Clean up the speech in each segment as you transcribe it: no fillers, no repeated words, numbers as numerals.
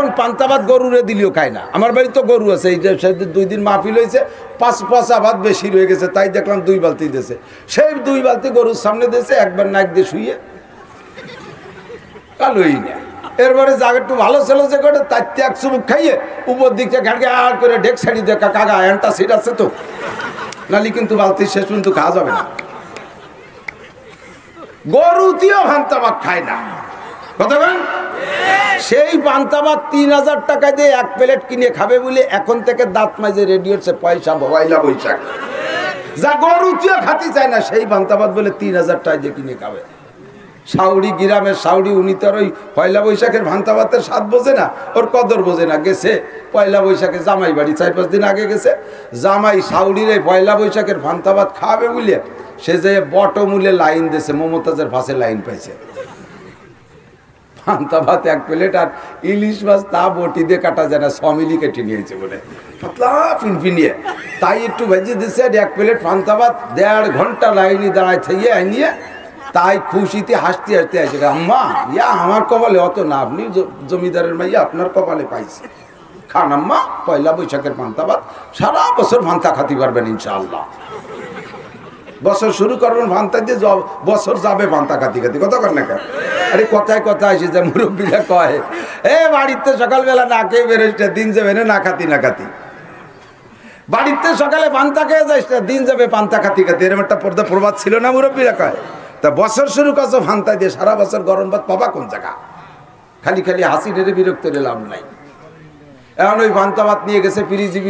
এখন পান্তা ভাত গরুরে দিলেও খায় না। আমার বাড়ি তো গরু আছে, এই যে 2 দিন মাহফিল হয়েছে, 5 ভাত বেশি রয়ে গেছে, তাই দেখলাম 2 বালতি দিয়েছে। সেই 2 বালতি গরুর সামনে দিয়েছে, একবার নাক দিয়ে শুয়ে কালোই না। এরপরে জায়গা একটু ভালো ছিল যে করে তার এক চুমুক খাইয়ে উপর দিকটা ঘাটকে আর করে ঢেক ছাড়ি দিয়ে কাকা এনটা সিট আছে তো, নালি কিন্তু বালতি শেষ পর্যন্ত খাওয়া যাবে না। গরুতিও পান্তা ভাত খায় না, কতক্ষণ সেই পান্তা ভাত 3000 টাকা দিয়ে 1 প্লেট কিনে খাবে বলে এখন থেকে দাঁত মাঝে রেডি হচ্ছে পয়সা পয়লা বৈশাখ। যা গরুতিও খাতে চায় না সেই পান্তা ভাত বলে 3000 টাকা দিয়ে কিনে খাবে। সাউরি গ্রামের সাউরি, উনি তো ওই পয়লা বৈশাখের পান্তা ভাতের স্বাদ বোঝে না, ওর কদর বোঝে না। গেছে পয়লা বৈশাখে জামাই বাড়ি, 4-5 দিন আগে গেছে জামাই সাউরির এই পয়লা বৈশাখের পান্তা ভাত খাওয়াবে বলে সে যে বটমূলে লাইন দিয়েছে, মমতাজের পাশে লাইন পাইছে। পান্তা ভাত 1 প্লেট আর ইলিশ মাছ তা বটি দিয়ে কাটা যায় না, 6 মিলি কেটে নিয়েছে বলে পাতলা ফিনফিনিয়ে, তাই একটু ভেজে দিচ্ছে। আর 1 প্লেট পান্তা ভাত 1.5 ঘন্টা লাইনে দাঁড়ায় থেকে আনিয়ে তাই খুশিতে হাসতে হাসতে আসে, আম্মা ইয়া আমার কপালে অত না, আপনি জমিদারের মাইয়া আপনার কপালে পাইছে, খান আম্মা পয়লা বৈশাখের পান্তা ভাত, সারা বছর ভান্তা খাতে পারবেন ইনশাআল্লাহ। বছর শুরু করবেন ভান্তা দিয়ে, বছর যাবে ভান্তা খাতি খাতি। কত কর না কেন? আরে কথায় কথা আসে যে মুরব্বীরা কয়, এ বাড়িতে সকালবেলা না খেয়ে বেরোস, দিন যাবে না খাতি না খাতি। বাড়িতে সকালে পান্তা খেয়ে যাইস, দিন যাবে পান্তা খাতি খাতি। এরকম একটা প্রবাদ ছিল না, মুরব্বীরা কয়। তা বছর শুরু করছো ভান্তা দিয়ে, সারা বছর গরম ভাত পাবা কোন জায়গা? খালি খালি হাসি ঢেরে বিরক্ত লাভ নাই। এখন ওই পান্তা ভাত নিয়ে গেছে পিরিজি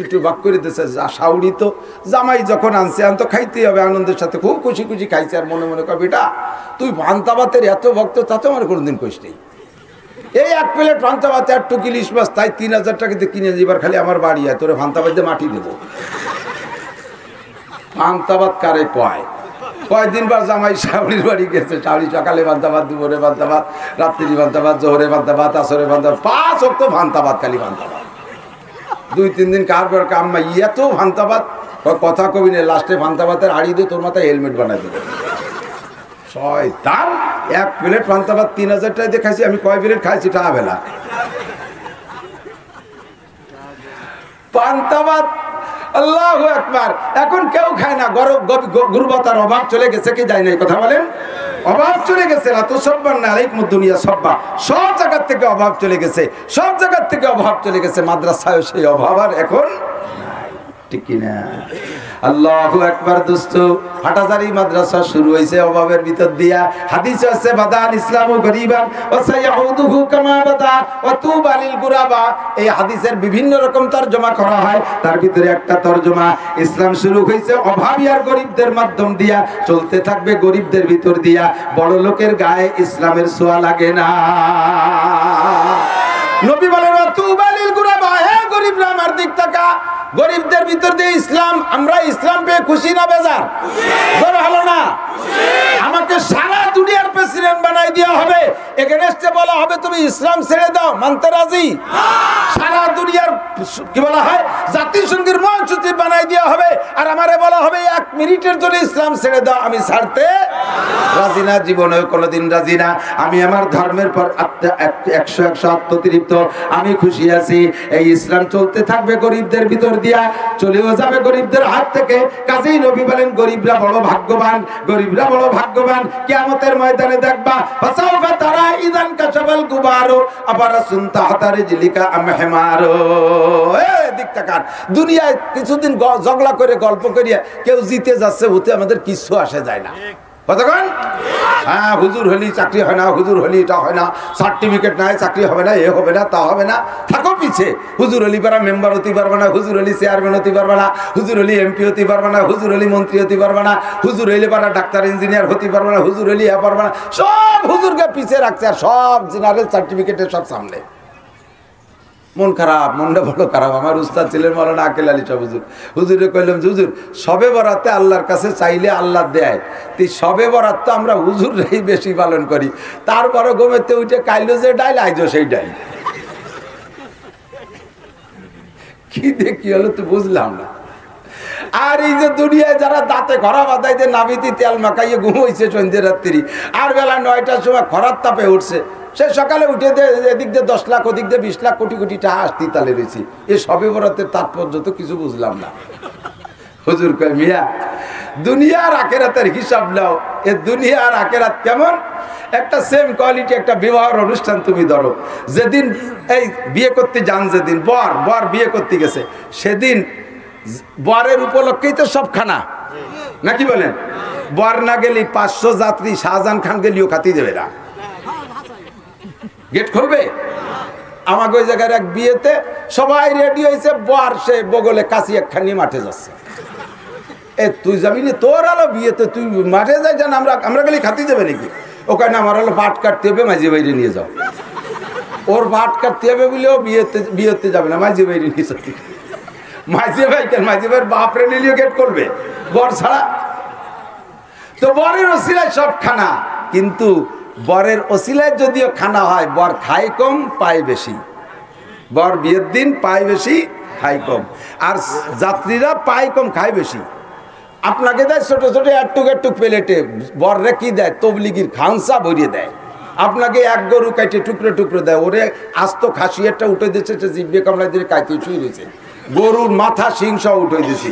একটু ভাগ করে দিয়েছে। সাউরি তো জামাই যখন আনছে এখন তো খাইতেই হবে, আনন্দের সাথে খুব খুশি খুশি খাইছে। আর মনে মনে কর, বেটা তুই পান্তা ভাতের এত ভক্ত, তা তো আমার কোনোদিন কইস নেই। এই 1 প্লেট পান্তা ভাত আর টুকি ইলিশ মাছ, তাই 3000 টাকা দিয়ে কিনে এবার খালি আমার বাড়ি আয়, তোরে পান্তা ভাত দিয়ে মাটি দেবো। পান্তা ভাত কারে কয়? কয়েকদিন বার জামাই শাওরির বাড়ি গেছে, শাওরি সকালে পান্তা ভাত, দুপুরে পান্তা ভাত, রাত্রি পান্তা ভাত, জোহরে পান্তা ভাত, আসরে পান্তা ভাত, 5 ওয়াক্ত পান্তা ভাত, খালি পান্তা ভাত। 2-3 দিন কার পর কাম্মা এত পান্তা ভাত, কথা কবি না, লাস্টে পান্তা ভাতের হাড়ি দিয়ে তোর মাথায় হেলমেট বানাই দেবে। শয়তান, 1 প্লেট পান্তা ভাত 3000 টাকা দিয়ে খাইছি। আমি কয় প্লেট খাইছি টাকা বেলা পান্তা ভাত। আল্লাহু আকবার। এখন কেউ খায় না, গুরুবতার অভাব চলে গেছে, কি যায় না? কথা বলেন, অভাব চলে গেছে না তো? সব্বান না আলাইকুম দুনিয়া সব্বা, সব জায়গার থেকে অভাব চলে গেছে, সব জায়গার থেকে অভাব চলে গেছে। মাদ্রাসায় সেই অভাব আর এখন ঠিক কিনা? আল্লাহু আকবার। দোস্ত, হাটাজারি মাদ্রাসা শুরু হয়েছে অভাবের ভিতর দিয়া। হাদিস আছে, বাদাল ইসলামু গরিবান ওয়া সায়াউদুহু কামা বাদা ওয়া তুবা লিল গুরাবা। এই হাদিসের বিভিন্ন রকম তরজমা করা হয়, তার ভিতরে একটা তরজমা, ইসলাম শুরু হয়েছে অভাবী আর গরিবদের মাধ্যম দিয়া, চলতে থাকবে গরিবদের ভিতর দিয়া। বড় লোকের গায়ে ইসলামের ছোঁয়া লাগে না। নবী বলেন, ওয়া তুবা লিল গুরাবা, হে গরিবরা আমার দিক তাকা। গরিবদের ভিতর দিয়ে ইসলাম, আমরা ইসলাম পেয়ে খুশি না বেজার? জোরে হলো না? আমাকে সারা দুনিয়ার প্রেসিডেন্ট বানাই দেওয়া হবে, এখানে এসে বলা হবে তুমি ইসলাম ছেড়ে দাও, মানতে রাজি? সারা দুনিয়ার কি বলা হয়, জাতিসংঘের মহাসচিব বানাই দেওয়া হবে, আর আমারে বলা হবে 1 মিনিটের জন্য ইসলাম ছেড়ে দাও, আমি ছাড়তে রাজি না, জীবনেও কোনোদিন রাজি না। আমি আমার ধর্মের পর 100 আত্মতৃপ্ত, আমি খুশি আছি। এই ইসলাম চলতে থাকবে গরিবদের ভিতর দিয়া, চলেও যাবে গরিবদের হাত থেকে। কাজেই নবী বলেন, গরিবরা বড় ভাগ্যবান, গরিবরা বড় ভাগ্যবান। কিয়ামতের ময়দানে দেখবা, ফাসাউফা তারা ইদান কাশাবাল গুবারু আবারাসুন তাহতা রিজলিকা আমহিমারু। দিক তাকান, দুনিয়ায় কিছুদিন ঝগড়া করে গল্প করিয়া কেউ জিতে যাচ্ছে, হতে আমাদের কিছু আসে যায় না। কতক্ষণ? হ্যাঁ, হুজুর হলি চাকরি হয় না, হুজুর হলি এটা হয় না, সার্টিফিকেট নাই চাকরি হবে না, এ হবে না, তা হবে না। থাকো পিছে, হুজুর হলি পারা মেম্বার হতে পারবে না, হুজুর হলি চেয়ারম্যান হতে পারবে না, হুজুর হলি এমপি হতে পারবে না, হুজুর হলি মন্ত্রী হতে পারবে না, হুজুর হইলে পারা ডাক্তার ইঞ্জিনিয়ার হতে পারবে না, হুজুর হলি পারবে না। সব হুজুরকে পিছে রাখছে, আর সব জেনারেল সার্টিফিকেটের সব সামনে। মন খারাপ, মনটা বড় খারাপ। আমার উস্তাদ ছিলেন মৌলানা আকেল আলী সাহেব হুজুর। হুজুরে কইলাম, হুজুর সবে বরাতে আল্লাহর কাছে চাইলে আল্লাহ দেয়, তো সবে বরাত তো আমরা হুজুররাই বেশি পালন করি। তারপরে ঘুমেতে উঠে কাইলো যে ডাইল, আইজো সেই ডাইল। কি দেখি হলো তো বুঝলাম না। আর এই যে দুনিয়ায় যারা দাঁতে খরা বাঁধাই যে নাবিতি তেল মাখাইয়ে ঘুমাইছে সন্ধ্যে রাত্রি, আর বেলা 9টার সময় খরার তাপে উঠছে, সে সকালে উঠে এদিক দিয়ে 10 লাখ ওদিক দিয়ে 20 লাখ কোটি কোটি টাকা আসতি তালে রয়েছি। এ সবে বরাতের তাৎপর্য তো কিছু বুঝলাম না। হুজুর কয় মিয়া দুনিয়ার আখেরাতের হিসাব নাও, এ দুনিয়ার আখেরাত কেমন? একটা সেম কোয়ালিটি একটা বিবাহের অনুষ্ঠান তুমি ধরো, যেদিন এই বিয়ে করতে যান, যেদিন বর বিয়ে করতে গেছে সেদিন বরের উপলক্ষেই তো সব খানা, নাকি বলেন? বর না গেলি 500 যাত্রী শাহজাহান খান গেলিও খাতি দেবে না, গেট খুলবে। আমাকে ওই জায়গার এক বিয়েতে সবাই রেডি হয়েছে, বর সে বগলে কাশি একখানি মাঠে যাচ্ছে। এ তুই যাবি না? তোর আলো বিয়েতে তুই মাঠে যাই জান, আমরা গেলে খাতি দেবে নাকি? ওখানে আমার হলো বাট কাটতে হবে, মাঝি বাইরে নিয়ে যাও। ওর বাট কাটতে হবে বলেও বিয়েতে যাবে না, মাঝি বাইরে নিয়ে যাও। মাঝি ভাই কেন? মাঝি ভাইয়ের বাপরে নিলেও গেট করবে বর ছাড়া। তো বরের ওসিলায় সব খানা, কিন্তু বরের ওসিলায় যদিও খানা হয়, বর খায় কম পায় বেশি। বর বিয়ের দিন পায় বেশি খায় কম, আর যাত্রীরা পায় কম খায় বেশি। আপনাকে দেয় ছোট ছোট একটুক প্লেটে, বররে কি দেয়? তবলিগির খানসা ভরিয়ে দেয়। আপনাকে এক গরু কাটে টুকরো টুকরো দেয়, ওরে আস্ত খাসি একটা উঠে দিচ্ছে, জিব্বে কামড়ায় দিয়ে কাইতে ছুঁয়ে দিয়েছে, গরুর মাথা শিং সহ উঠে দিয়েছি।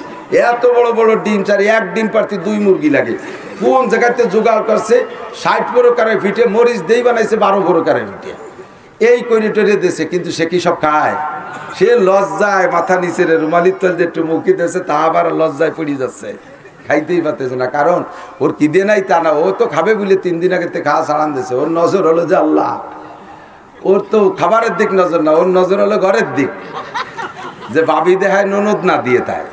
এত বড় বড় ডিম, চার এক ডিম পারতে 2 মুরগি লাগে। কোন জায়গাতে জোগাড় করছে? 60 প্রকারের ফিটে মরিচ দিয়ে বানাইছে 12 প্রকারের ফিটে, এই করে টরে দিয়েছে। কিন্তু সে কি সব খায়? সে লজ্জায় মাথা নিচে রুমালির তল দিয়ে একটু মুখি দিয়েছে, তা আবার লজ্জায় পড়ে যাচ্ছে, খাইতেই পারতেছে না। কারণ ওর কি দিয়ে নাই তা না, ও তো খাবে বলে 3 দিন আগে খাওয়া ছাড়ান দিয়েছে। ওর নজর হলো যে আল্লাহ, ওর তো খাবারের দিক নজর না, ওর নজর হলো ঘরের দিক, যে বাবি দেখায় ননদ না দিয়ে তাই।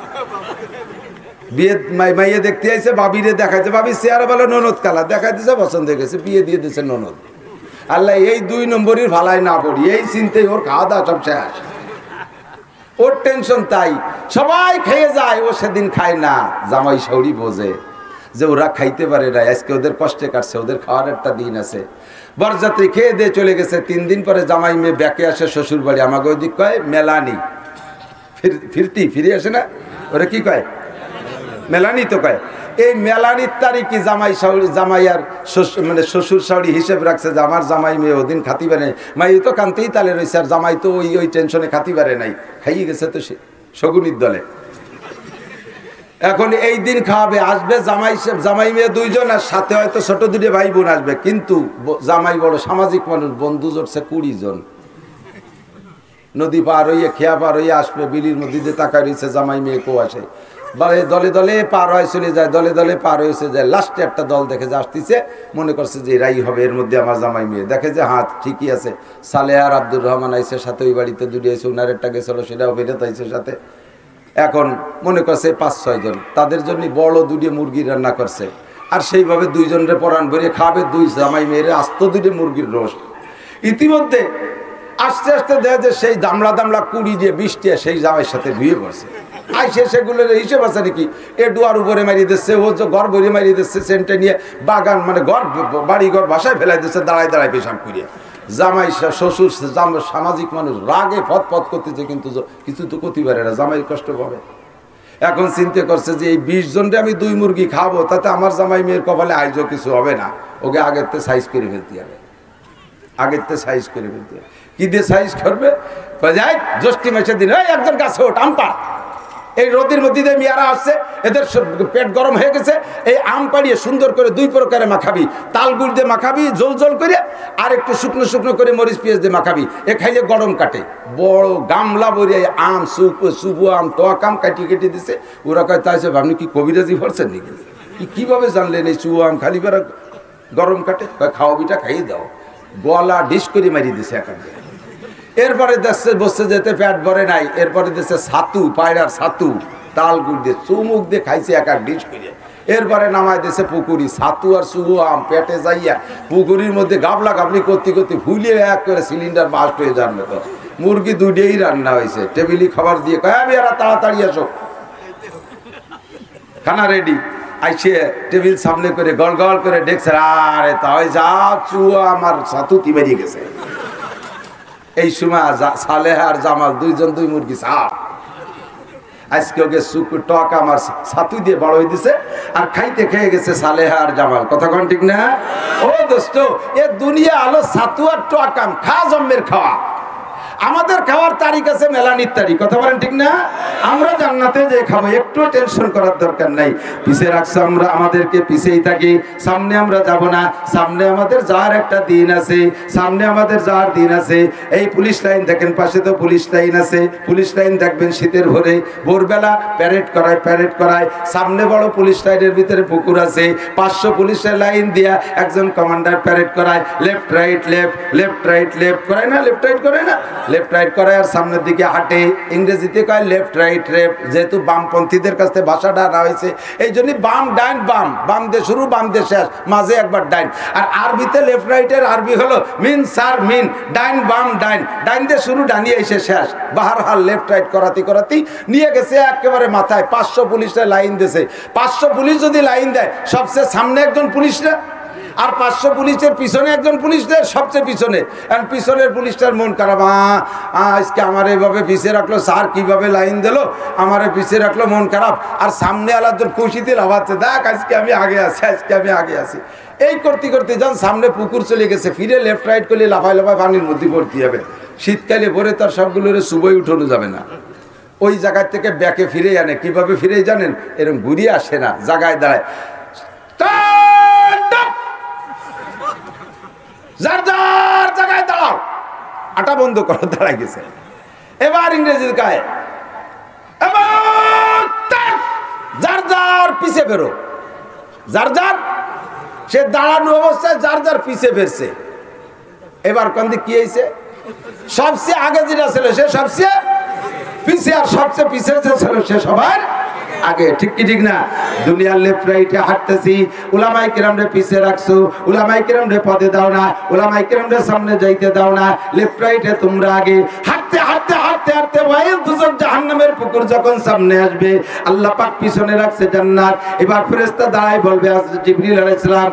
বিয়ে মাইয়ে দেখতে আইছে, বাবিরে দেখাইছে, বাবি চেয়ারে বলে ননদ কালা দেখাইতেছে, পছন্দ হয়ে গেছে, বিয়ে দিয়ে দিয়েছে ননদ। আল্লাহ এই 2 নম্বরের ভালাই না পড়ি, এই চিন্তাই ওর খাওয়া দাওয়া সব শেষ, ওর টেনশন। তাই সবাই খেয়ে যায়, ও সেদিন খায় না। জামাই শাউরি বোঝে যে ওরা খাইতে পারে না, আজকে ওদের কষ্টে কাটছে, ওদের খাওয়ার একটা দিন আছে। বরযাত্রী খেয়ে দিয়ে চলে গেছে। 3 দিন পরে জামাই মেয়ে ব্যাকে আসে শ্বশুর বাড়ি। আমাকে ওই দিক কয় মেলানি, ফিরে আসে না, ওরা কি কয়? মেলানি তো কয়। এই মেলানির তারিখই জামাই আর মানে শ্বশুর শাড়ি হিসেব রাখছে যে আমার জামাই মেয়ে ওদিন খাতি পারে নাই। মাই তো কানতেই তালে রয়েছে, আর জামাই তো ওই টেনশনে খাতি পারে নাই, খাইয়ে গেছে তো সে শগুনির দলে। এখন এই দিন খাওয়াবে, আসবে জামাই মেয়ে 2 জন, আর সাথে হয়তো ছোট 2 ভাই বোন আসবে। কিন্তু জামাই বড় সামাজিক মানুষ, বন্ধু জোটছে 20 জন। নদী পার হইয়ে খেয়া পার হইয়ে আসবে, বিলির মধ্যে দিয়ে তাকায় রয়েছে, জামাই মেয়ে কেউ আসে, দলে দলে পার হয়ে চলে যায়, দলে দলে পার হয়েছে যায়। লাস্টে একটা দল দেখে যে আসতেছে, মনে করছে যে এরাই হবে, এর মধ্যে আমার জামাই মেয়ে। দেখে যে হাত ঠিকই আছে, সালেহ আর আব্দুর রহমান আইসে সাথে, ওই বাড়িতে 2 আছে, উনার একটা গেছিল, সেটাও বেরোতে আইসে সাথে। এখন মনে করছে 5-6 জন, তাদের জন্য বড় 2 মুরগি রান্না করছে, আর সেইভাবে 2 জনের পরাণ ভরিয়ে খাবে 2 জামাই মেয়ের আস্ত 2 মুরগির রোস্ট। ইতিমধ্যে আস্তে আস্তে দেখা যায় সেই দামলা 20 দিয়ে 20 টিয়া সেই জামাইয়ের সাথে ধুয়ে পড়ছে। আইসে সেগুলোর হিসেব আছে নাকি, এ ডুয়ার উপরে মারিয়ে দিচ্ছে, ও ঘর ভরে মারিয়ে দিচ্ছে, সেন্টে নিয়ে বাগান মানে বাড়ি ঘর বাসায় ফেলাই দিচ্ছে, দাঁড়ায় দাঁড়ায় পেশাব করিয়া। জামাই শ্বশুর সামাজিক মানুষ রাগে ফত করতেছে, কিন্তু কিছু তো করতে পারে না, জামাই কষ্ট পাবে। এখন চিন্তা করছে যে এই 20 জনকে আমি 2 মুরগি খাবো, তাতে আমার জামাই মেয়ের কপালে আইজও কিছু হবে না, ওকে আগের থেকে সাইজ করে ফেলতে হবে, কি দিয়ে সাইজ করবে? জ্যৈষ্ঠী মাসের দিন একজন গাছে ওঠ আম পা, এই রোদের মধ্যে দিয়ে মেয়ারা আসছে, এদের পেট গরম হয়ে গেছে, এই আম পাড়িয়ে সুন্দর করে 2 প্রকারে মাখাবি, তাল গুড় দিয়ে মাখাবি জল করে, আর একটু শুকনো করে মরিচ পেঁয়াজ দিয়ে মাখাবি, এ খাইলে গরম কাটে। বড় গামলা ভরে আম, সুবু আম, টক আম কেটে দিছে। ওরা কয় তাই সব আপনি কি কবিরাজি ভরছেন নাকি? কিভাবে জানলেন এই চুবু আম খালি বেড়া গরম কাটে? খাওয়াবিটা খাইয়ে দাও, গলা ডিশ করে মারিয়ে দিছে এখানে। এরপরে দেখছে বসছে যেতে পেট ভরে নাই, এরপরে দেখছে ছাতু, পায়রার ছাতু তাল গুড় দিয়ে চুমুক দিয়ে খাইছে এক ডিশ করে। এরপরে নামায় দিয়েছে পুকুরি, ছাতু আর চুবু আম পেটে যাইয়া পুকুরির মধ্যে গাবলা গাবলি করতে ভুলিয়ে এক করে সিলিন্ডার বাস্ট হয়ে যার মতো। মুরগি 2টাই রান্না হয়েছে, টেবিলি খাবার দিয়ে কয় আমি আর তাড়াতাড়ি আসো, খানা রেডি। আইসে টেবিল সামনে করে গল করে দেখছে, আরে তাই যা চুয়া আমার ছাতুতি বেরিয়ে গেছে। এই সময় সালেহ আর জামাল 2 জন 2 মুরগি সাপ আজকে ওকে টক আমার ছাতু দিয়ে বড় হয়ে দিছে, আর খাইতে খেয়ে গেছে সালেহা আর জামাল। কথা কোন ঠিক না? ও দোস্ত, এ দুনিয়া আলো ছাতু আর টকাম, খা জম্মের খাওয়া। আমাদের খাওয়ার তারিখ আছে মেলানির তারিখ। কথা বলেন ঠিক না? আমরা জান্নাতে যে খাবো, একটু টেনশন করার দরকার নাই। পিছে রাখছে আমরা, আমাদেরকে পিছেই থাকি, সামনে আমরা যাব না। সামনে আমাদের যাওয়ার একটা দিন আছে, সামনে আমাদের যাওয়ার দিন আছে। এই পুলিশ লাইন দেখেন, পাশে তো পুলিশ লাইন আছে। পুলিশ লাইন দেখবেন শীতের ভোরবেলা প্যারেড করায়। সামনে বড় পুলিশ লাইনের ভিতরে পুকুর আছে, 500 পুলিশের লাইন দিয়া একজন কমান্ডার প্যারেড করায়। লেফট রাইট লেফট করায় না, লেফট রাইট করায়, আর সামনের দিকে হাঁটে। ইংরেজিতে কয় লেফট রাইট লেফট, যেহেতু বামপন্থীদের কাছ থেকে ভাষাটা আনা হয়েছে, এই জন্য বাম ডাইন, বাম দিয়ে শুরু বাম দিয়ে শেষ, মাঝে একবার ডাইন। আর আরবিতে লেফট রাইটের আরবি হলো মিন সার মিন, ডাইন বাম ডাইন দিয়ে শুরু, ডানিয়ে এসে শেষ। বাহারহাল লেফট রাইট করাতি নিয়ে গেছে একেবারে মাথায়। 500 পুলিশের লাইন দিয়েছে। 500 পুলিশ যদি লাইন দেয়, সবচেয়ে সামনে একজন পুলিশরা, আর 500 পুলিশের পিছনে একজন পুলিশদের সবচেয়ে পিছনে। কারণ পিছনের পুলিশটার মন খারাপ, আজকে আমার এইভাবে পিছিয়ে রাখলো, স্যার কিভাবে লাইন দিল, আমারে পিছিয়ে রাখলো, মন খারাপ। আর সামনে আলাদা খুশিতে লাভাচ্ছে, দেখ আজকে আমি আগে আছি। এই করতে যখন সামনে পুকুর চলে গেছে, ফিরে লেফট রাইট করলে লাফায় পানির মধ্যে পড়তে হবে। শীতকালে ভরে তার সবগুলোরে সুবই উঠানো যাবে না, ওই জায়গায় থেকে ব্যাকে ফিরে আনে। কিভাবে ফিরে জানেন? এরকম ঘুরিয়ে আসে না, জায়গায় দাঁড়ায়, যার জায়গায় দাঁড়াও, আটা বন্ধ করো, দাঁড়ায় গেছে। এবার ইংরেজির গায়ে যার পিছে বেরো, যার সে দাঁড়ানো অবস্থায় যার পিছে ফেরছে। এবার কোন দিক কি হয়েছে? সবচেয়ে আগে যেটা ছিল সে সবচেয়ে পিছে, আর সবচেয়ে পিছে যে ছিল সে সবার আগে। ঠিক কি ঠিক না? দুনিয়ার লেফট রাইটে হাঁটতেছি, উলামায়ে কেরামরে পিছে রাখছো, উলামায়ে কেরামরে পথে দাও না, উলামায়ে কেরামরে সামনে যাইতে দাও না। লেফট রাইটে তোমরা আগে। হাঁটতে ওয়াইল দুজক জাহান্নামের পুকুর যখন সামনে আসবে, আল্লাহ পাক পিছনে রাখছে জান্নাত। এবার ফেরেশতা দাঁড়ায় বলবে, জিবরিল আলাইহিস সালাম,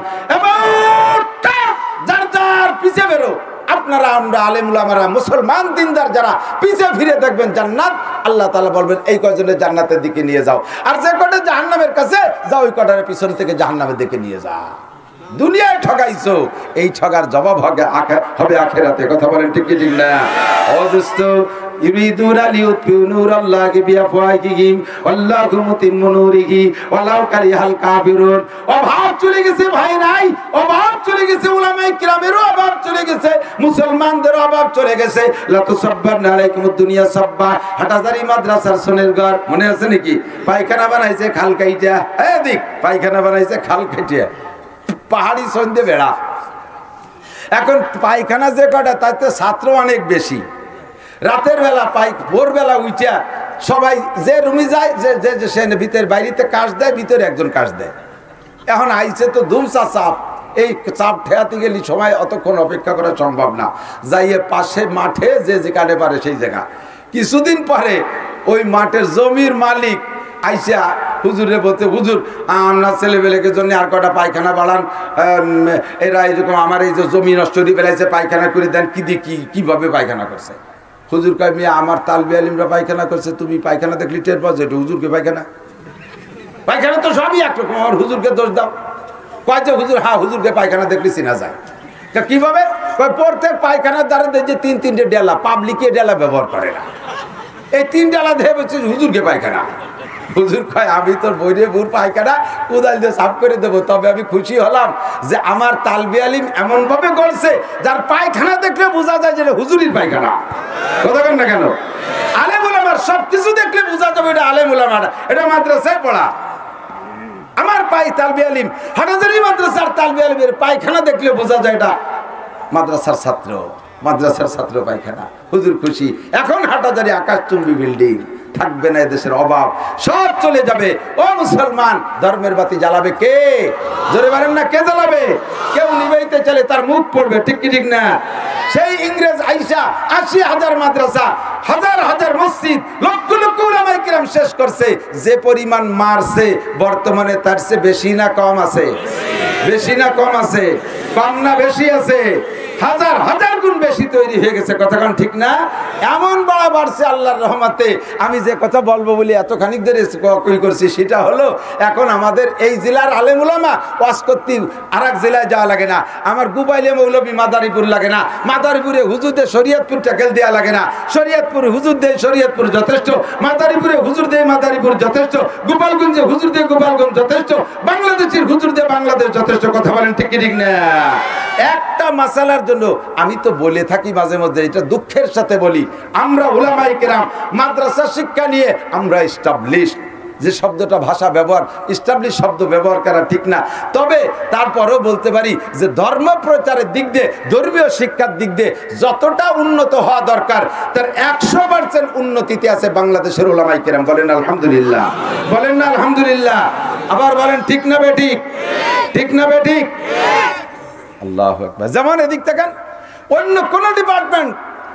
যার পিছে বেরো। আপনারা, আমরা আলেম উলামারা, মুসলমান দিনদার যারা, পিছে ফিরে দেখবেন জান্নাত। আল্লাহ তাআলা বলবেন এই কয়জনের জান্নাতের দিকে নিয়ে যাও, আর যে কয়টা জাহান্নামের কাছে যাও, ওই কয়টার পিছন থেকে জাহান্নামের দিকে নিয়ে যাও। দুনিয়ায় ঠগাইছো, এই ঠগার জবাব হবে আখিরাতে। কথা বলেন ঠিক কি ঠিক না? ও দোস্ত, ইউরিদুনা লিউতফিউ নূরাল্লাহি বিআফওয়াহিহিম ওয়াল্লাহু মুতিম্মু নূরিহি ওয়ালাউ কারিহাল কাফিরুন। অভাব চলে গেছে ভাই নাই, অভাব চলে গেছে, উলামায়ে কিরামেরও অভাব চলে গেছে, মুসলমানদেরও অভাব চলে গেছে। লা তুসাব্বানা আলাইকুমুদ দুনিয়া সাব্বা। হাটাজারি মাদ্রাসার সোনের ঘর মনে আছে নাকি? পায়খানা বানাইছে খাল কাইটা, এদিক পায়খানা বানাইছে খাল কাইটা, পাহাড়ি সন্ধে বেড়া। এখন পায়খানা যে কটা, তাতে ছাত্র অনেক বেশি। রাতের বেলা ভোরবেলা উইটা সবাই যে রুমে যায়, যে সে ভিতরে বাইরেতে কাজ দেয়, ভিতরে একজন কাজ দেয়। এখন আইছে তো ধুমসা চাপ, এই চাপ ঠেয়াতে গেলে সময় অতক্ষণ অপেক্ষা করা সম্ভব না। যাইয়ে পাশে মাঠে যে যেখানে পারে সেই জায়গা। কিছুদিন পরে ওই মাঠের জমির মালিক আইসা হুজুরে বলতে, হুজুর আমরা ছেলেবেলেকে জন্য আর কটা পায়খানা বাড়ান, এরা এরকম আমার এই যে জমি নষ্ট করে ফেলাইছে, পায়খানা করে দেন। কিভাবে পায়খানা করছে? হুজুর কয়, মিয়া আমার তালবে আলিমরা পায়খানা করছে, তুমি পায়খানা দেখলি টের পাও যে হুজুরকে পায়খানা তো সবই একরকম, আমার হুজুরকে দোষ দাও। কয় যে হুজুর, হ্যাঁ হুজুরকে পায়খানা দেখলি চিনা যায়। কিভাবে? প্রত্যেক পায়খানার দ্বারা যে 3-3টে ডেলা, পাবলিকে ডেলা ব্যবহার করে না, এই 3 ডেলা দেখে বলছে হুজুরকে পায়খানা। হুজুর কয়, আমি তোর বইরে বুর পায়খানা কোদাল দিয়ে সাফ করে দেবো। তবে আমি খুশি হলাম যে আমার তালবে আলিম এমন ভাবে করছে যার পায়খানা দেখলে বোঝা যায় যে হুজুরির পায়খানা। কথা বলেন না কেন? আলেম উলামার সবকিছু দেখলে বোঝা যাবে এটা আলেম উলামার, এটা মাদ্রাসায় পড়া। আমার তালবে আলিম, হাটাজারি মাদ্রাসার তালবে আলিমের পায়খানা দেখলে বোঝা যায় এটা মাদ্রাসার ছাত্র পায়খানা। হুজুর খুশি। এখন হাটাজারি আকাশচুম্বী বিল্ডিং, থাকবে না এদেশের অভাব, সব চলে যাবে। ও মুসলমান, ধর্মের বাতি জ্বালাবে কে? জোরে বলেন না, কে জ্বালাবে? কেউ নিভাইতে চলে তার মুখ পড়বে। ঠিক কি ঠিক না? সেই ইংরেজ আইসা 80,000 মাদ্রাসা, হাজার মসজিদ, লক্ষ উলামায়ে কিরাম শেষ করছে। যে পরিমাণ মারছে, বর্তমানে তার চেয়ে বেশি না কম আছে? বেশি না কম আছে? কম না বেশি আছে? হাজার গুণ বেশি তৈরি হয়ে গেছে, কথাখান ঠিক না? এমন বড় বাড়ছে আল্লাহর রহমতে। আমি যে কথা বলবো বলে এত খানিক ধরে করছি সেটা হলো, এখন আমাদের এই জেলার আলেম উলামা ওয়াজ করতে আর এক জেলায় যাওয়া লাগে না। আমার গুবাইলে মৌলবী মাদারীপুর লাগে না, মাদারীপুরে হুজুরদের শরীয়তপুর টাকেল দেওয়া লাগে না, শরীয়তপুরে হুজুর দেয় শরীয়তপুর যথেষ্ট, মাদারীপুরে হুজুর দেয় মাদারীপুর যথেষ্ট, গোপালগঞ্জে হুজুর দেয় গোপালগঞ্জ যথেষ্ট, বাংলাদেশের হুজুর দেয় বাংলাদেশ যথেষ্ট। কথা বলেন ঠিক কি ঠিক না? একটা মাসালার জন্য আমি তো বলে থাকি মাঝে মধ্যে, এটা দুঃখের সাথে বলি, আমরা উলামায়ে কেরাম মাদ্রাসা শিক্ষা নিয়ে আমরা এস্টাবলিশ, যে শব্দটা ভাষা ব্যবহার এস্টাবলিশ শব্দ ব্যবহার করা ঠিক না, তবে তারপরেও বলতে পারি যে ধর্ম প্রচারের দিক দিয়ে, ধর্মীয় শিক্ষার দিক দিয়ে যতটা উন্নত হওয়া দরকার তার 100% উন্নতিতে আছে বাংলাদেশের উলামায়ে কেরাম। বলেন আলহামদুলিল্লাহ, বলেন না আলহামদুলিল্লাহ? আবার বলেন ঠিক না বেঠিক? ঠিক না বেঠিক? আল্লাহু আকবার। যেমন এদিক থেকে অন্য কোন ডিপার্টমেন্ট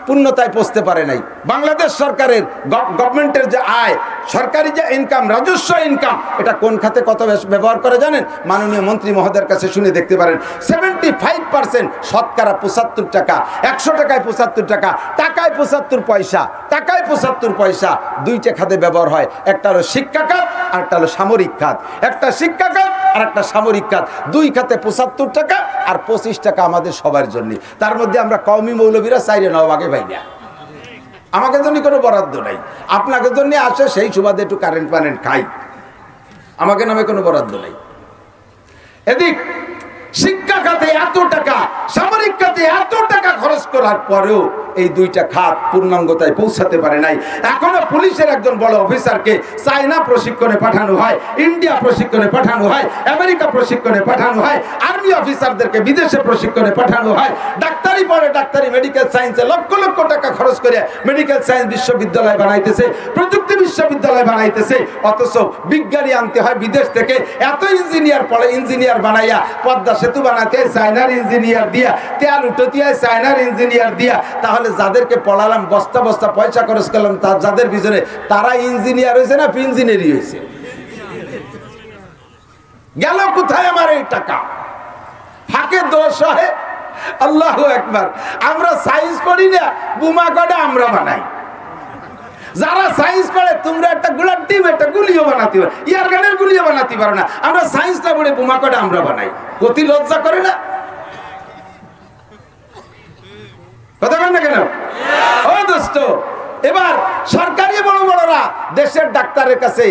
পূর্ণতায় পৌঁছতে পারে নাই। বাংলাদেশ সরকারের গভর্নমেন্টের যে আয়, সরকারি যে ইনকাম, রাজস্ব ইনকাম, এটা কোন খাতে কত ব্যবহার করে জানেন? মাননীয় মন্ত্রী মহোদয়ের কাছে শুনে দেখতে পারেন। 75% শতকরা 75 টাকা, 100 টাকায় 75 টাকা, টাকায় 75 পয়সা, টাকায় 75 পয়সা দুইটা খাতে ব্যবহার হয়। একটা হলো শিক্ষা খাত আর একটা হলো সামরিক খাত। একটা শিক্ষা খাত আর একটা সামরিক খাত, দুই খাতে 75 টাকা আর 25 টাকা আমাদের সবার জন্য। তার মধ্যে আমরা কওমি মৌলবীরা চাইরে নাও আগে পাই না, আমাকে জন্য কোনো বরাদ্দ নাই। আপনাকে জন্য আসে, সেই সুবাদে একটু কারেন্ট পারেন্ট খাই, আমাকে নামে কোনো বরাদ্দ নাই। এদিক শিক্ষা খাতে এত টাকা, সামরিক খাতে এত টাকা খরচ করার পরেও এই দুইটা খাত পূর্ণাঙ্গতায় পৌঁছাতে পারে নাই। এখনো পুলিশের একজন বড় অফিসারকে চায়না প্রশিক্ষণে পাঠানো হয়, ইন্ডিয়া প্রশিক্ষণে পাঠানো হয়, আমেরিকা প্রশিক্ষণে পাঠানো হয়, আর্মি অফিসারদেরকে বিদেশে প্রশিক্ষণে পাঠানো হয়। ডাক্তারি পড়ে, ডাক্তারি মেডিকেল সায়েন্সে লক্ষ লক্ষ টাকা খরচ করে মেডিকেল সায়েন্স বিশ্ববিদ্যালয় বানাইতেছে, প্রযুক্তি বিশ্ববিদ্যালয় বানাইতেছে, অথচ বিজ্ঞানী আনতে হয় বিদেশ থেকে। এত ইঞ্জিনিয়ার পড়ে, ইঞ্জিনিয়ার বানাইয়া পদ্মা সেতু বানাতে চায়নার ইঞ্জিনিয়ার দিয়া, তেল উঠতে হয় চায়নার ইঞ্জিনিয়ার দিয়া। তাহলে যাদেরকে পড়ালাম, বস্তা বস্তা পয়সা খরচ করলাম, তার যাদের পিছনে, তারা ইঞ্জিনিয়ার হয়েছে না ইঞ্জিনিয়ারই হয়েছে? গেল কোথায় আমার এই টাকা? ফাঁকে দোষ হয়। আল্লাহু আকবার। আমরা সায়েন্স পড়ি না, বোমা কটা আমরা বানাই। যারা সায়েন্স পড়ে, তোমরা একটা গোলার টিম একটা গুলিও বানাতে পারো, ইয়ার গানের গুলিও বানাতে পারো না। আমরা সায়েন্স না পড়ে বোমা কটা আমরা বানাই। অতি লজ্জা করে না? কথা বলেন না কেন? ও দোস্ত, এবার সরকারি বড় বড়রা দেশের ডাক্তারের কাছে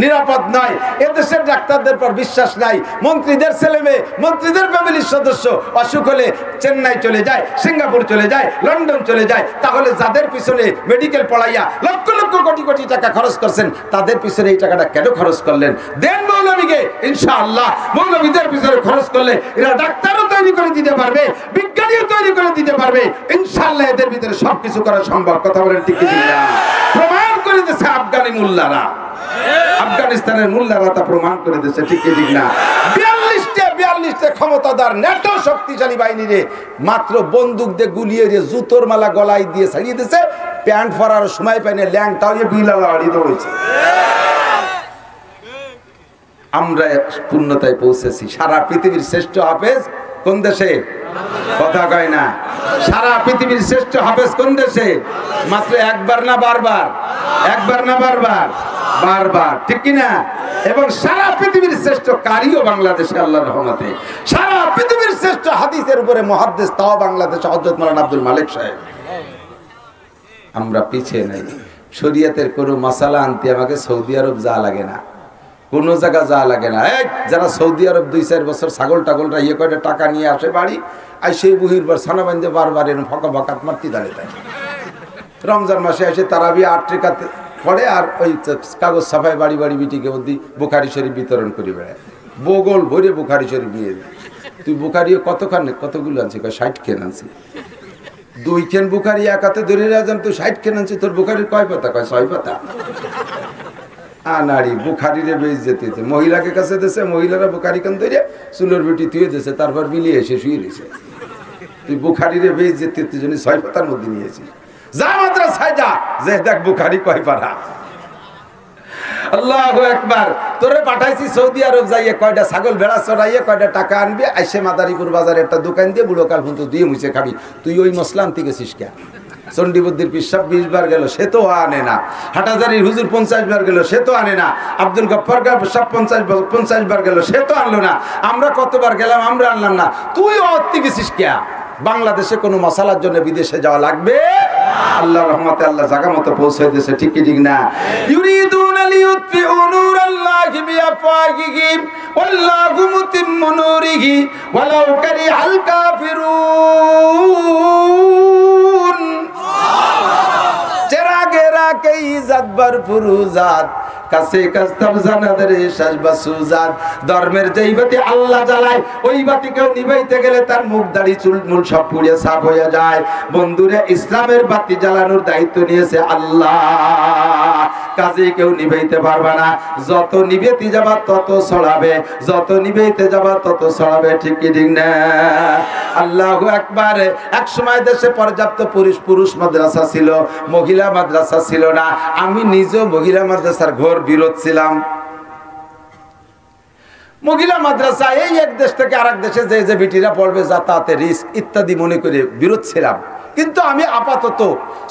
নিরাপদ নয়, এ দেশের ডাক্তারদের পর বিশ্বাস নাই। মন্ত্রীদের ছেলে মেয়ে, মন্ত্রীদের ফ্যামিলির সদস্য অসুখ হলে চেন্নাই চলে যায়, সিঙ্গাপুর চলে যায়, লন্ডন চলে যায়। তাহলে যাদের পিছনে মেডিকেল পড়াইয়া লক্ষ লক্ষ কোটি কোটি টাকা খরচ করছেন, তাদের পিছনে এই টাকাটা কেন খরচ করলেন? দেন মৌলবীকে, ইনশাআল্লাহ মৌলবীদের পিছনে খরচ করলে এরা ডাক্তারও তৈরি করে দিতে পারবে, বিজ্ঞানীও তৈরি করে দিতে পারবে। ইনশাআল্লাহ এদের ভিতরে সবকিছু করা সম্ভব। কথা বলেন ঠিক কি না? প্রমাণ করে দিয়েছে আফগানি মোল্লারা, আফগানিস্তানের মোল্লারা তা প্রমাণ করে দিয়েছে, ঠিক কি না? 42টা ক্ষমতাদার ন্যাটো শক্তিশালী বাহিনী রে মাত্র বন্দুক দিয়ে গুলিয়ে দিয়ে জুতোর মালা গলায় দিয়ে ছাড়িয়ে দিয়েছে। প্যান্ট পরার সময় পাইনি, ল্যাংটাও বিলালাড়ি দৌড়েছে। আমরা পূর্ণতায় পৌঁছেছি। সারা পৃথিবীর শ্রেষ্ঠ হাফেজ কোন দেশে? কথা কয় না। সারা পৃথিবীর শ্রেষ্ঠ হাফেজ কোন দেশে? মাত্র একবার না বারবার? একবার না বারবার? বারবার, ঠিক কিনা? এবং সারা পৃথিবীর শ্রেষ্ঠ কারিও বাংলাদেশে আল্লাহর রহমতে। সারা পৃথিবীর শ্রেষ্ঠ হাদিসের উপরে মুহাদ্দিস তাও বাংলাদেশে হযরত মাওলানা আব্দুল মালিক সাহেব। আমরা পিছিয়ে নেই। শরীয়তের কোনো মাসালা আনতে আমাকে সৌদি আরব যাওয়া লাগে না, কোনো জায়গা যাওয়া লাগে না। এই যারা সৌদি আরব 2-4 বছর ছাগল টাগলরা ইয়ে করে টাকা নিয়ে আসে বাড়ি, আর সেই বুহির বার ছানা বান্ধে বারবার এরকম ফাঁকা ফাঁকাত মারতে দাঁড়িয়ে থাকে। রমজান মাসে এসে তারাবি 8 রেখাতে পড়ে আর ওই কাগজ ছাপায় বাড়ি বাড়ি বিটিকে বলতে বুখারি শরীফ বিতরণ করে বেড়ায়। বগল ভরে বুখারি শরীফ নিয়ে তুই বুখারিও কতখান কতগুলো আনছি? 60 খেন আনছি। 2 খেন বুখারি এক হাতে ধরে রাখলাম, তুই 60 খেন আনছি, তোর বুখারির কয় পাতা? 6 পাতা। নারী বুখারিরে বেশ যেতে, মহিলাকে কাছে দেশে, মহিলারা বুখারি কান ধরে চুলোর বেটি তুই দেশে, তারপর বিলিয়ে এসে শুয়ে রয়েছে। তুই বুখারিরে বেশ যেতে জন্য 6 পাতার মধ্যে নিয়েছিস। যা মাদ্রাসায় যা, যে দেখ বুখারি কয় পারা। আল্লাহু আকবার। তোরে পাঠাইছি সৌদি আরব যাইয়ে কয়টা ছাগল ভেড়া চড়াইয়ে কয়টা টাকা আনবি, আইসে মাদারীপুর বাজারে একটা দোকান দিয়ে বুড়ো কাল পর্যন্ত দিয়ে মুছে খাবি। তুই ওই মশলা আনতে গেছিস কে? চণ্ডীবুদ্ধির পিসাব 20 বার গেল, সে তো আনে না। হাটাজারির হুজুর 50 বার গেল, সে তো আনে না। আব্দুল গফফার সব 50 বার গেল, সে তো আনলো না। আমরা কতবার গেলাম, আমরা আনলাম না। তুই অতি গেছিস কে? বাংলাদেশে কোনো মশালার জন্য বিদেশে যাওয়া লাগবে? আল্লাহর রহমতে আল্লাহ জায়গা মতো পৌঁছে দিয়েছে, ঠিক কি ঠিক না? ইউরিদুনা লিইউতফিউ নূরাল্লাহি বিআফওয়াহিহিম ওয়াল্লাহু মুতিম্মু নূরিহি ওয়ালাউ কারিহাল কাফিরুন। চেরাগে রাকে ইজাত বার ফুরুজাত কাছে কাস্তব জানাদের শেষ বাসুজাত। ধর্মের যেই বাতি আল্লাহ জ্বালায়, ওই বাতি কেউ নিভাইতে গেলে তার মুখ দাড়ি চুল মূল সব পুড়িয়ে সাফ হয়ে যায়। বন্ধুরা, ইসলামের বাতি জ্বালানোর দায়িত্ব নিয়েছে আল্লাহ, কাজে কেউ নিভাইতে পারবে না। যত নিবেতে যাবা তত ছড়াবে, যত নিভাইতে যাবা তত ছড়াবে, ঠিক কি ঠিক না? আল্লাহু আকবার। এক সময় দেশে পর্যাপ্ত পুরুষ মাদ্রাসা ছিল, মহিলা মাদ্রাসা ছিল না। আমি নিজেও মহিলা মাদ্রাসার ঘোর বিরোধ ছিলাম। মহিলা মাদ্রাসা এই এক দেশ থেকে আরেক দেশে যে বিটিরা পড়বে, যাতায়াতে রিস্ক ইত্যাদি মনে করে বিরোধ ছিলাম। কিন্তু আমি আপাতত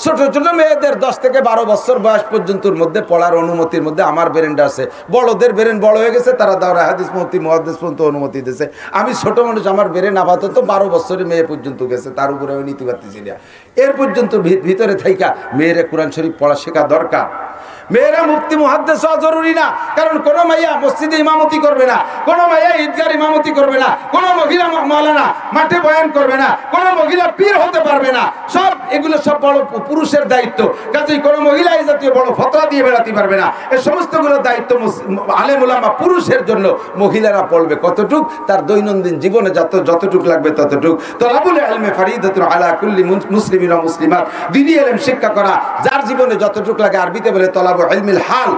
ছোট ছোট মেয়েদের 10 থেকে 12 বছর বয়স পর্যন্তর মধ্যে পড়ার অনুমতির মধ্যে আমার ব্রেনটা আছে। বড়দের ব্রেন বড় হয়ে গেছে, তারা দাওরা হাদিস মুহাদ্দিস পর্যন্ত অনুমতি দিয়েছে। আমি ছোট মানুষ, আমার ব্রেন আপাতত 12 বছরের মেয়ে পর্যন্ত গেছে, তার উপরে আমি নীতি পারতেছি না। এর পর্যন্ত ভিতরে থাইকা মেয়েরা কোরআন শরীফ পড়া শেখা দরকার। মেয়েরা মুফতি মুহাদ্দিস হওয়া জরুরি না, কারণ কোন মাইয়া মসজিদে ইমামতি করবে না, কোন মাইয়া ঈদগাহ ইমামতি করবে না, কোন মহিলা মাওলানা মাঠে বয়ান করবে না, কোন মহিলা পীর হতে পারবে না। সব এগুলো সব বড় পুরুষের দায়িত্ব। কাজেই কোন মহিলা এই জাতীয় বড় ফতোয়া দিয়ে বেড়াতে পারবে না। এই সমস্তগুলো দায়িত্ব আলেম উলামা পুরুষের জন্য। মহিলারা পড়বে কতটুক, তার দৈনন্দিন জীবনে যতটুক লাগবে ততটুক। তলাবুল ইলমি ফরিদাতুন আলা কুল্লি মুসলিমিন ওয়া মুসলিমাত। দ্বিতীয় ইলম শিক্ষা করা যার জীবনে যতটুক লাগে, আরবিতে বলে তলাবুল ইলমিল হাল।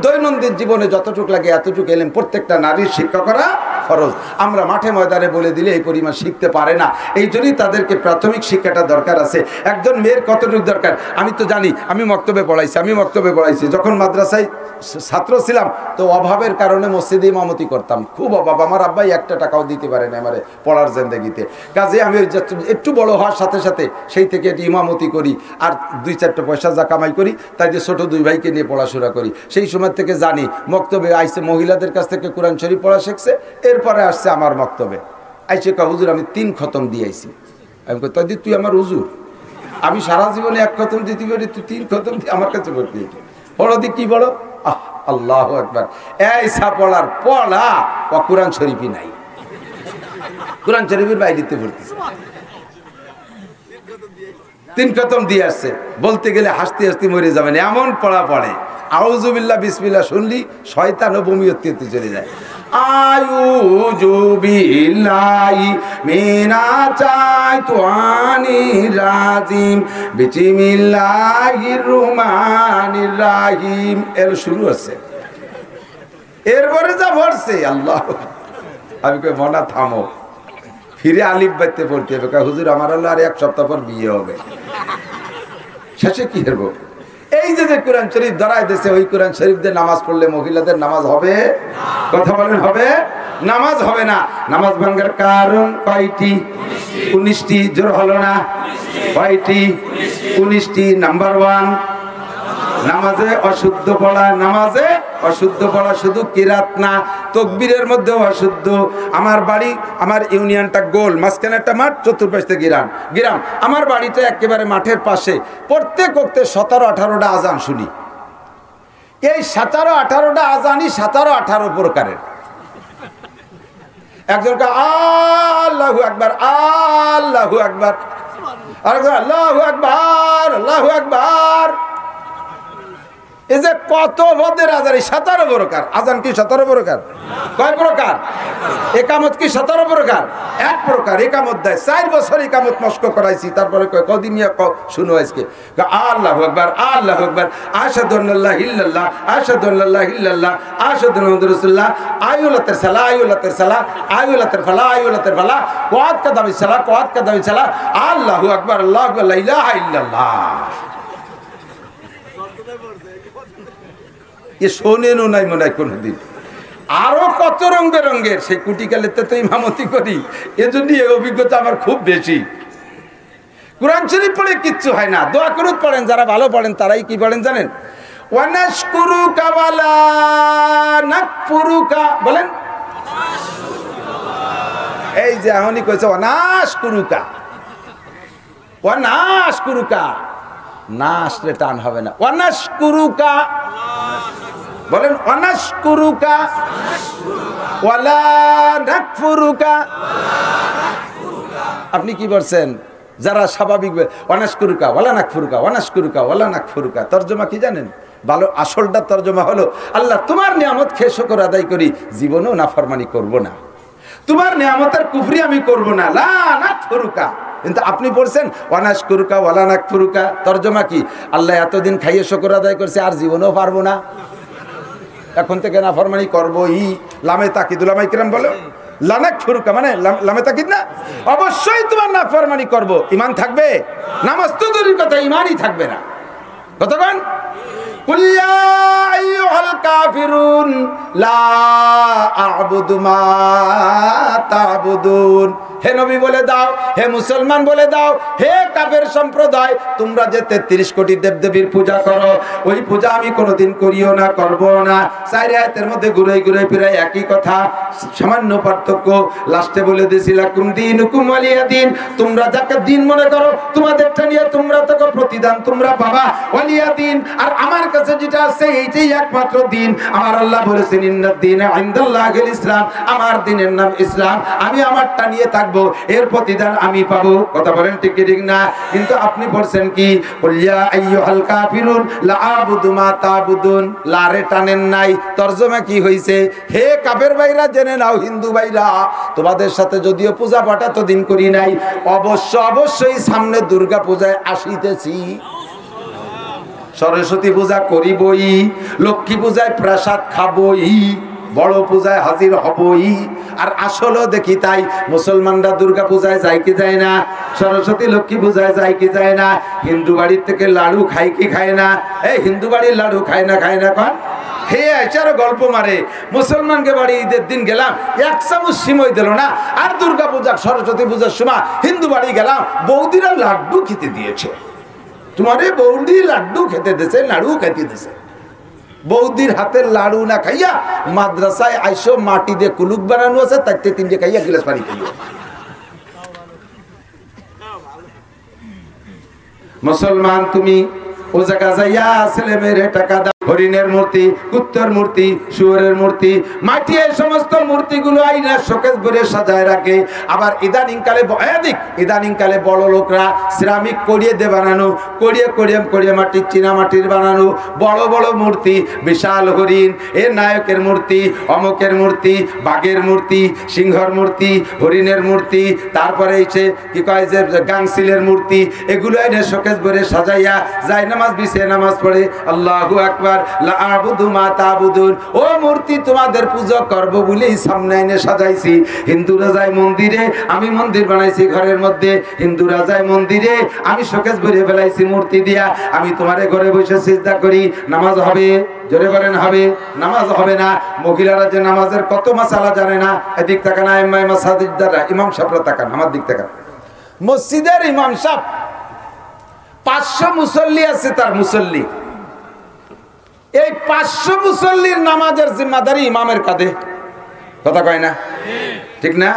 দৈনন্দিন জীবনে যতটুক লাগে এতটুক ইলম প্রত্যেকটা নারীর শিক্ষা করা ফরজ। আমরা মাঠে ময়দানে বলে দিলে এই পরিমাণ শিখতে পারে না। এই জন্যই তাদেরকে প্রাথমিক শিক্ষাটা দরকার আছে। একজন মেয়ের কতটুকু দরকার আমি তো জানি। আমি মক্তবে পড়াইছি। যখন মাদ্রাসায় ছাত্র ছিলাম তো অভাবের কারণে মসজিদে ইমামতি করতাম। খুব অভাব, আমার আব্বাই 1 টাকাও দিতে পারে না আমার পড়ার জিন্দেগিতে। কাজে আমি একটু বড় হওয়ার সাথে সাথে সেই থেকে একটু ইমামতি করি, আর 2-4 পয়সা যা কামাই করি তাই দিয়ে ছোট 2 ভাইকে নিয়ে পড়াশোনা করি। সেই সময় থেকে জানি মক্তবে আইসে মহিলাদের কাছ থেকে কোরআন শরীফ পড়া শিখছে। এরপরে আসছে আমার মক্তবে আইসে কা হুজুর আমি 3 খতম দিয়েছি। আমি কই তাই তুই আমার হুজুর, আমি সারা জীবনে 1 খতম দিতে পারি, তুই 3 খতম দিয়ে আমার কাছে ভর্তি। বড় দিক কি বড়? আল্লাহু আকবার। এই সাপলার পড়া ও কোরআন শরীফই নাই, কোরআন শরীফের বাইরেতে ভর্তিছে। 3 খতম দিয়ে আসছে। বলতে গেলে হাসতে হাসতে মরে যাবেন, এমন পড়া পড়ে। আউযুবিল্লাহ বিসমিল্লাহ শুনলি শয়তান ও বমি হতে চলে যায়। আউযুবিল্লাহি মিনাশ-শাইতানির রাজিম বিসমিল্লাহির রহমানির রহিম। এর শুরু আছে, এরপরে যা ভরছে আল্লাহ। আমি কই মনা থামো, ফিরে আলিফ বাইতে পড়তে হবে। হুজুর আমার আল্লাহ আর 1 সপ্তাহ পর বিয়ে হবে, শেষে কি হবো? এই যে কোরআন শরীফ ধরাই দিয়েছে, ওই কোরআন শরীফ দিয়ে নামাজ পড়লে মহিলাদের নামাজ হবে? কথা বলেন হবে? নামাজ হবে না। নামাজ ভাঙার কারণ কয়টি? 19টি। জোর হলো না? কয়টি? 19টি। নাম্বার 1 নামাজে অশুদ্ধ পড়া। নামাজে অশুদ্ধ পড়া শুধু কিরাত না, তাকবীরের মধ্যে অশুদ্ধ। আমার বাড়ি, আমার ইউনিয়নটা গোল, মাঝখানে একটা মাঠ, চতুর্পাশে গ্রাম। আমার বাড়িটা একেবারে মাঠের পাশে। প্রত্যেক ওয়াক্তে 17-18টা আজান শুনি। এই 17-18টা আজানই 17-18 প্রকারের। একজনকে আল্লাহু আকবার, আল্লাহু আকবার, আরেকজন আল্লাহু আকবার, আল্লাহু আকবার। এই যে কত বদের আজান, 17 প্রকার। আজান কি 17 প্রকার? কয় প্রকার? একামত কি 17 প্রকার? 1 প্রকার। একামত দেয়। 4 বছর একামত মস্ক করাইছি, তারপরে কদিন শুনো আজকে আল্লাহু আকবার, আল্লাহু আকবার, আশহাদু আল্লা ইলাহা ইল্লাল্লাহ, আশহাদু আল্লা ইলাহা ইল্লাল্লাহ, আশহাদু আন্না মুহাম্মাদুর রাসূলুল্লাহ, আইউলাতের সালাহ, আইউলাতের সালাহ, আইউলাতের ফালাহ, আইউলাতের ফালাহ, ওয়াদ কাদামি সালাহ, ওয়াদ কাদামি সালাহ, আল্লাহু আকবার, আল্লাহু আকবার, লা ইলাহা ইল্লাল্লাহ। এ শোনেনও নাই মনে হয় কোনদিন। কত রং বেরঙ্গের, সেই কুটিকালেতে তো ইমামতি করি, এজন্য এই অভিজ্ঞতা আমার খুব বেশি। কোরআন শরীফ পড়ে কিচ্ছু হয় না, দোয়া করুত পড়েন, যারা ভালো পড়েন তারাই কি পড়েন জানেন? ওয়ানাশকুরুকা ওয়ালা নাকফুরুকা, বলেন। এই যে এখনই কইছে ওয়ানাশকুরুকা, ওয়ানাশকুরুকা, না আসলে টান হবে না। ওয়ানাশকুরুকা, বলেন ওয়ানাশকুরুকা ওয়ালা নাকফুরুকা। আপনি কি বলছেন? যারা স্বাভাবিক ওয়ানাশকুরুকা ওয়ালা নাকফুরুকা, ওয়ানাশকুরুকা ওয়ালা নাকফুরুকা, তর্জমা কি জানেন? ভালো আসলটা তর্জমা হলো, আল্লাহ তোমার নিয়ামত খেয়ে শুকর আদায় করি, জীবনেও নাফরমানি করব না, তোমার নিয়ামতের কুফরি আমি করব না, লা নাকফুরুকা। কিন্তু আপনি পড়ছেন ওয়ানাশকুরুকা ওয়ালা নাকফুরুকা, তর্জমা কি? আল্লাহ এতদিন খাইয়ে শুকর আদায় করছে, আর জীবনেও পারবো না, এখন থেকে নাফরমানি করবই। লামে তাকিদ, উলামায়ে কিরাম বলে লানাক ফুরুকা মানে লামে তাকিদ না, অবশ্যই তোমার নাফরমানি করব। ঈমান থাকবে? নামাজ তো দূরের কথা, ঈমানই থাকবে না। কতক্ষণ? কুল ইয়া আইয়ুহাল কাফিরুন লা আ'বুদু মা তা'বুদুন। হে নবী বলে দাও, হে মুসলমান বলে দাও, হে কাফের সম্প্রদায়, তোমরা যে 33 কোটি দেবদেবীর পূজা করো, ওই পূজা আমি কোনোদিন করিও না, করব না। চার আয়াতের মধ্যে ঘুরে ঘুরে ফিরে একই কথা, সামান্য পার্থক্য। লাস্টে বলে দিয়েছিলাম কুম দীনুকুম ওয়ালিয়া দিন, তোমরা যাকে দিন মনে করো তোমাদেরটা নিয়ে তোমরা তাকে প্রতিদান তোমরা পাবা, ওয়ালিয়া দিন। আর আমার কাছে যেটা আছে এইটাই একমাত্র দিন। আমার আল্লাহ বলেছেন ইন্নাদ দীনা ইনদাল্লাহিল ইসলাম, আমার দিনের নাম ইসলাম, আমি আমারটা নিয়ে থাকবো, এর প্রতিদান আমি পাবো। কথা বলেন ঠিক কি ঠিক না? কিন্তু আপনি বলছেন কি কুল ইয়া আইয়ুহাল কাফিরুন লা আ'বুদু মা তা'বুদুন, লারে টানেন নাই, তরজমা কি হইছে? হে কাফের ভাইরা জেনে নাও, হিন্দু ভাইরা, তোমাদের সাথে যদিও পূজা পাঠ তো দিন করি নাই, অবশ্যই সামনে দুর্গা পূজায় আসিতেছি, সরস্বতী পূজা করিবই, লক্ষ্মী পূজায় প্রসাদ খাবই, বড় পূজায় হাজির হবই। আর আসলে দেখি তাই, মুসলমানরা দুর্গা পূজায় যায় কি যায় না, সরস্বতী লক্ষ্মী পূজায় যায় কি যায় না, হিন্দু বাড়ির থেকে লাড়ু খায় কি খায় না? এই হিন্দু বাড়ির লাড়ু খায় না কন? হে আচারও গল্প মারে, মুসলমানকে বাড়ি ঈদের দিন গেলাম, এক চামচ সিমই দিল না। আর দুর্গা পূজা সরস্বতী পূজার সময় হিন্দু বাড়ি গেলাম, বৌদিরা লাড্ডু খেতে দিয়েছে, তোমারে বৌদি লাড্ডু খেতে দিয়েছে, লাড়ু খেতে দিয়েছে। বৌদির হাতের লাড়ু না খাইয়া মাদ্রাসায় আইসো, মাটি দিয়ে কুলুক বানানো আছে, তাইতে 3টে খাইয়া গিলাস পানি খাইয়া। মুসলমান তুমি ও জায়গা যাইয়া ছেলে মেয়ের টাকা দাও, হরিণের মূর্তি, কুত্তর মূর্তি, শুয়োরের মূর্তি, মাটি, এই সমস্ত মূর্তিগুলো আইনা শোকেস ভরে সাজায় রাখে। আবার ইদানিং কালে বড় লোকরা সিরামিক করিয়ে দিয়ে বানানো, করিয়ে মাটির চীনা মাটির বানানো বড় বড় মূর্তি, বিশাল হরিণ, এ নায়কের মূর্তি, অমকের মূর্তি, বাঘের মূর্তি, সিংহর মূর্তি, হরিণের মূর্তি, তারপরে এসে কি কয় যে গাংসিলের মূর্তি, এগুলো এনে শোকেস ভরে সাজাইয়া যায় নামাজ বিছে নামাজ পড়ে, আল্লাহু আকবার, লা আ'বুদু মা তা'বুদুন। ও মূর্তি তোমাদের পূজা করব বলেই সামনে এনে সাজাইছি। হিন্দুরা যায় মন্দিরে, আমি মন্দির বানাইছি ঘরের মধ্যে, হিন্দুরা যায় মন্দিরে, আমি শোকেস ভরে ফেলাইছি মূর্তি দিয়া। আমি তোমারে ঘরে বসে সিজদা করি, নামাজ হবে? জোরে বলেন হবে? নামাজ হবে না। মহিলারা যে নামাজের কত মাসালা জানে না, এদিক তাকান, আইম্মায়ে মাসাজিদরা, ইমাম সাহেবরা তাকান, আমার দিক তাকান। মসজিদের ইমাম সাহেব 500 মুসল্লি আছে, তার মুসল্লি, এই 500 মুসল্লির নামাজের জিম্মাদারি ইমামের কাঁধে। কথা কয় না? ঠিক না?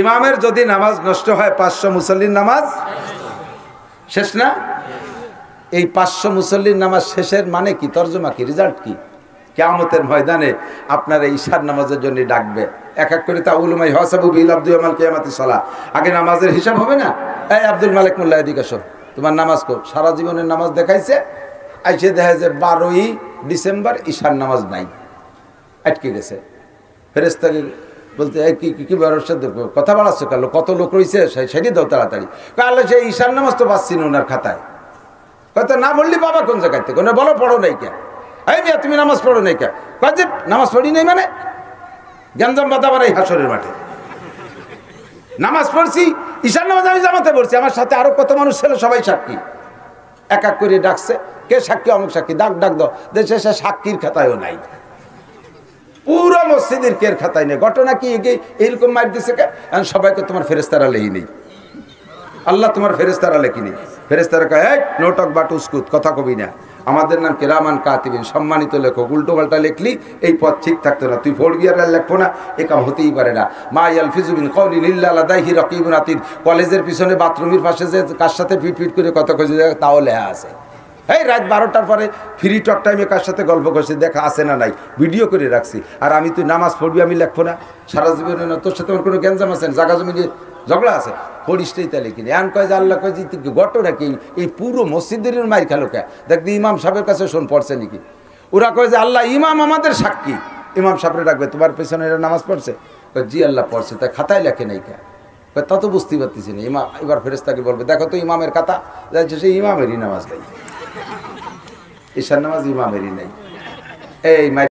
ইমামের যদি নামাজ নষ্ট হয়, 500 মুসল্লির নামাজ শেষ না? এই 500 মুসল্লির নামাজ শেষের মানে কি, তর্জমা কি, রেজাল্ট কি? কিয়ামতের ময়দানে আপনারা ঈশার নামাজের জন্য ডাকবে, এক এক করে তাউলুমাই হাসাবু বিল আব্দুল মাল কিয়ামতিস সালাহ। আগে নামাজের হিসাব হবে না? এই আব্দুল মালিক মোল্লা এদিকে আসো, তোমার নামাজ কো? সারা জীবনের নামাজ দেখাইছে, আইসে দেখা যায় 12ই ডিসেম্বর ঈশার নামাজ নাই, আটকে গেছে। ফেরেশতাকে বলতে কি কথা বাড়াচ্ছ কালো, কত লোক রয়েছে সেটি দাও তাড়াতাড়ি। কালে সেই ঈশার নামাজ তো পাচ্ছি না ওনার খাতায়। হয়তো না বললি বাবা কোন জায়গায় থেকে, বলো পড়ো নাই কে? এই মিয়া তুমি নামাজ পড়ো নাই কে? যে নামাজ পড়ি নাই মানে গ্যাঞ্জাম বাদাবার এই হাসরের মাঠে নামাজ পড়ছি, ঈশার নামাজ আমি জামাতে পড়ছি, আমার সাথে আরো কত মানুষ ছিল, সবাই সাক্ষী। এক এক করে ডাকছে, কে সাক্ষী? অমুক সাক্ষী, ডাক দাও। দেশে সে সাক্ষীর খাতায়ও নাই। পুরো মসজিদের কের খাতায় নেই। ঘটনা কি এইরকম মার দিছে সবাইকে তোমার ফেরেস্তারা লেই নেই, আল্লাহ তোমার ফেরেস্তারা লেখি নেই। ফেরেস্তারা কয় এই নোটক বাট উস্কুত, কথা কবি না, আমাদের নাম কিরামান কাতিবিন, সম্মানিত লেখক, উল্টো পাল্টা লেখলি এই পথ ঠিক থাকতো না, তুই ফোর গিয়ার লেখবো না, এ কাম হতেই পারে না। মা ইয়ালফিজু মিন কাউলিন ইল্লা লাদাইহি রাকিবুন আতীদ, কলেজের পিছনে বাথরুমের পাশে যে কার সাথে ফিট ফিট করে কথা কইছে তাও লেখা আছে। এই রাত 12টার পরে ফ্রি টক টাইমে কার সাথে গল্প করছি দেখা আছে না নাই, ভিডিও করে রাখছি। আর আমি তুই নামাজ পড়বি আমি লেখবো না সারা জীবনে? না, তোর সাথে আমার কোনো গ্যাঞ্জাম আছে না, জায়গা জমি নিয়ে ঝগড়া আছে, পড়িসটাই তাহলে কিনে এন কয় যে আল্লাহ কয় যে ঘটনা কি এই পুরো মসজিদের মাইর খেলো কে দেখবি ইমাম সাহেবের কাছে শোন পড়ছে নাকি। ওরা কয় যে আল্লাহ ইমাম আমাদের সাক্ষী, ইমাম সাহেবরে রাখবে, তোমার পেছনে এরা নামাজ পড়ছে? জি আল্লাহ পড়ছে, তাই খাতায় লেখে নাই কে? তা তো বুঝতেই পারতেছি না। ইমাম এবার ফেরেশতাকে বলবে দেখো তো ইমামের খাতা, যাচ্ছে সে ইমামেরই নামাজ নেই, ঈশার নামাজ ইমামেরই নেই। এই